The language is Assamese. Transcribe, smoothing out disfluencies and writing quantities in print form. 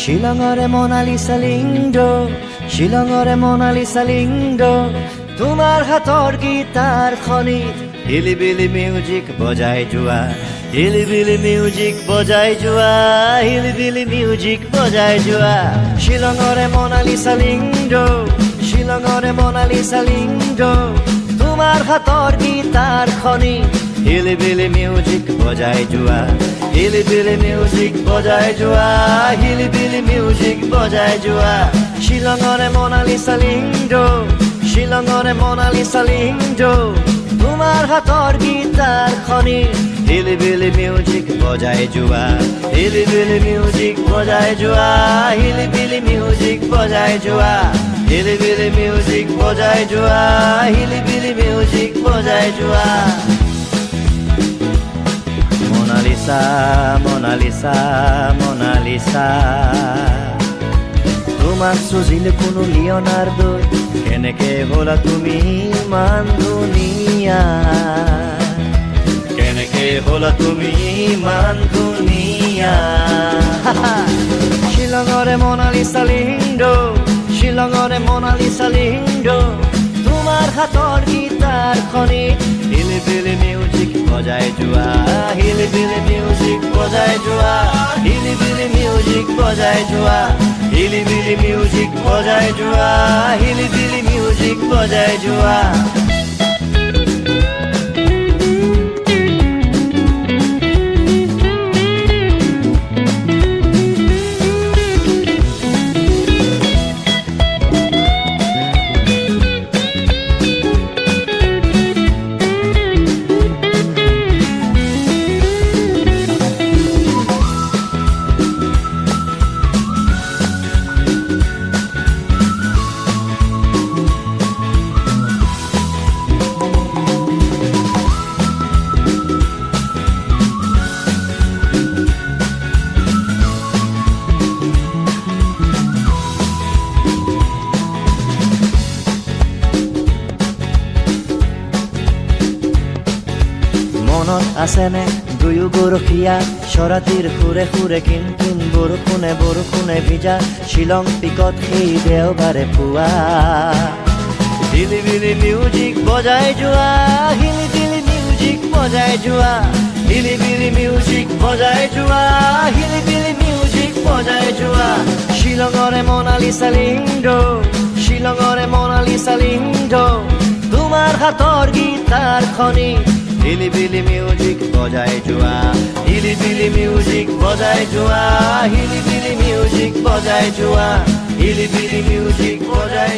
শিলঙৰে মনালিছা লিংগ, শিলঙৰে মনালিছা লিংগ, তোমাৰ হাতৰ গীতাৰ খনিত হিলিবিলি মিউজিক বজাই যোৱা, হিলিবিলি মিউজিক বজাই যোৱা, হিলিবিলি মিউজিক বজাই যোৱা। শিলঙৰে মনালিছা লিংগ, শিলঙৰে মনালিছা লিংগ, তোমাৰ হাতৰ গীতাৰ খনিত হিলিবিলি মিউজিক বজাই যোৱা, হিলিবিলি মিউজিক বজাই যোৱা, হিলিবিলি মিউজিক বজাই যোৱা। শিলঙৰে মনালিছা লিংগ, শিলঙৰে মনালিছা লিংগ, তোমাৰ হাতৰ গীতাৰ খনিত হিলিবিলি মিউজিক বজাই যোৱা, হিলিবিলি মিউজিক বজাই যোৱা, হিলিবিলি মিউজিক বজাই যোৱা, হিলিবিলি মিউজিক বজাই যোৱা, হিলিবিলি মিউজিক বজাই যোৱা। মোনালিসা মোনালিসা মোনালিসা, তোমাক চুজিলে কোনো লিঅনাৰ্ডোই, কেনেকে হলা তুমি ইমান ধুনীয়া, কেনেকে হলা তুমি ইমান ধুনীয়া। শিলঙৰে মনালিছা লিংগ, শিলঙৰে মনালিছা লিংগ, তোমাৰ হাতৰ গীতাৰ খনিত হিলিবিলি মিউজিক বজাই যোৱা, হিলিবিলি মিউজিক বজাই যোৱা, হিলিবিলি মিউজিক বজাই যোৱা, হিলিবিলি মিউজিক বজাই যোৱা, হিলিবিলি মিউজিক বজাই যোৱা। মনত আছেনে দুয়ো গৰখীয়া, চৰাতিৰ সুৰে সুৰে কিন কিন বৰষুণে বৰষুণে ভিজা, শ্বিলং পিকত সেই দেওবাৰে পুৱা। হিলিবিলি মিউজিক বজাই যোৱা, হিলিবিলি মিউজিক বজাই যোৱা, হিলিবিলি মিউজিক বজাই যোৱা, হিলিবিলি মিউজিক বজাই যোৱা। শিলঙৰে মনালিছা লিংগ, শিলঙৰে মনালিছা লিংগ, তোমাৰ হাতৰ গীতাৰ খনিত হিলিবিলি মিউজিক বজাই যোৱা, হিলিবিলি মিউজিক বজাই যোৱা, হিলিবিলি মিউজিক বজাই যোৱা, হিলিবিলি মিউজিক বজাই